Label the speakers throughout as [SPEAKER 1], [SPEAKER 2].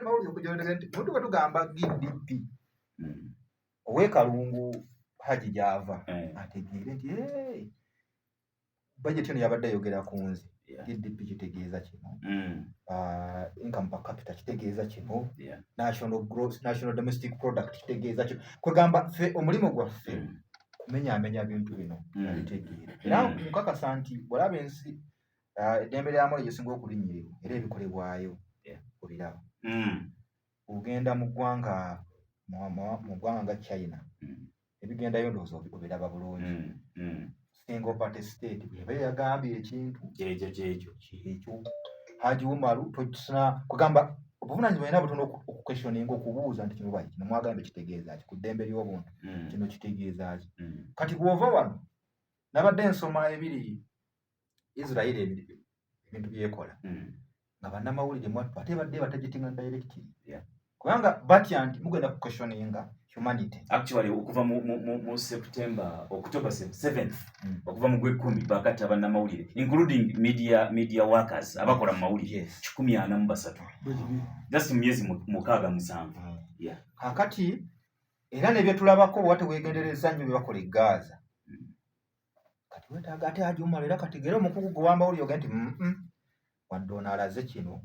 [SPEAKER 1] mawulire okujolera nti muntu batugamba GDP owekalungu Haji Java ategeere nti budget eno yabadde ayogera ku nze GDP kitegeeza kino income per capita kitegeeza kino national gross national domestic product kitegeeza kino kwegamba ffe omulimo gwaffe kumenya bintu bino abitegeere era nkakasa nti bw'olaba ensi eddembe lyamu egisinga okulinyirira era ebikolebwayo obiraba ogenda mu ggwanga nga China ebigendayo ndowooza obiraba bulungi single party state bweba yagambye ekintu kyekyo Haji Umaru tojisana kugamba obuvunaanyizibwa yina butono okuquestioninga okubuuza nti kino bwaki kino mwagambe kitegeeza ki ku ddembe ly'obuntu kino kitegeeza ki kati bw'ova wano nabadde nsoma ebiri Israel ebintu byekola nga bannamawulire mwattu ate badde batagitinga directly kubanga batya nti mugenda kuquestioninga humanity
[SPEAKER 2] actually okuva mu September October 7th okuva mu Gwekumi bakata bannamawulire including media workers abakola mu mawulire 143 just myezi 67
[SPEAKER 1] kakati era nebye tulabako wate wegendereza nnyo bye bakola Gaza kati wetaaga ate Haji Umaru era kategera omukugu gwamba uli ogenti wadde alaze kino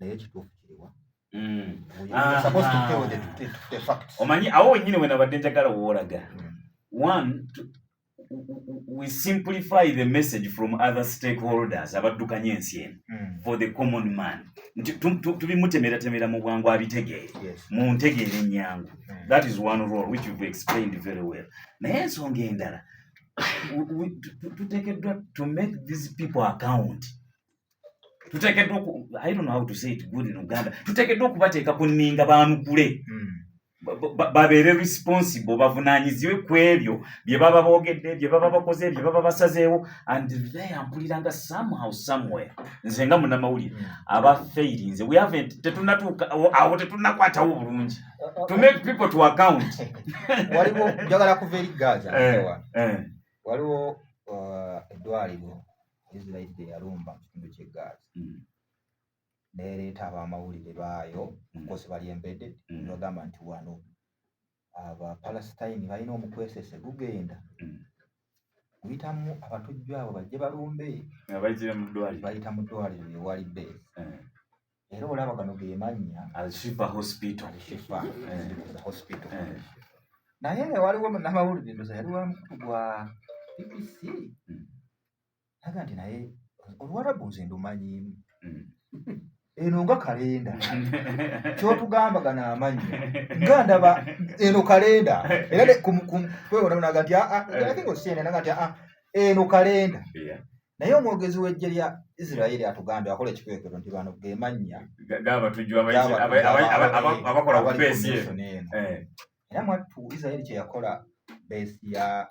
[SPEAKER 1] naye kituufu kiriwa
[SPEAKER 2] supposed to tell
[SPEAKER 1] the facts.
[SPEAKER 2] Omanyi awo nyine wena badde njagala woolaga. One, we simplify the message from other stakeholders abaddukanya ensi eno for the common man. Tubimutemera mu bwangu abitegeere. Mu ntegeere ennyangu. That is one role which you've explained very well. Naye ensonga endala tuteekeddwa to make these people account. Tuteekeddwa I don't know how to say it good in Uganda. Tuteekeddwa okubateeka ku nninga baanukule. Babeere responsible bavunaanyizibwe ku ebyo bye baba boogedde bye baba bakoze bye baba basazeewo and they ampuliranga somehow somewhere nze nga munnamawulire aba failinze we haven't tetunnatuuka awo tetunnakwatawo bulungi to make people to account.
[SPEAKER 1] Waliwo njagala kuva eri Gaza waliwo eddwaliro Israel yalumba mu kitundu ky'e Gaza nereeta abamawulire baayo nkosi bali embedded nogamba nti wano aba Palestine balina omukwesese gugenda guyitamu abatujju abo bajje balumbe bayita mu ddwaliro ewali base era olaba gano ge mannya
[SPEAKER 2] Al-Shifa Hospital
[SPEAKER 1] naye waliwo n'amawulire ndoza yali wa mukutu gwa BBC naga nti naye Oluwarabu nze ndumanyiimu eno nga kalenda kyotugamba gana amanya nga ndaba eno kalenda era kwewona naga nti akingo siene naga nti eno kalenda naye omwogezi w'eggye lya Israel atugambye akola ekikwekero nti bano ge mannya
[SPEAKER 2] g'abatujju abakola ku base
[SPEAKER 1] era mwattu Israel kye yakola base ya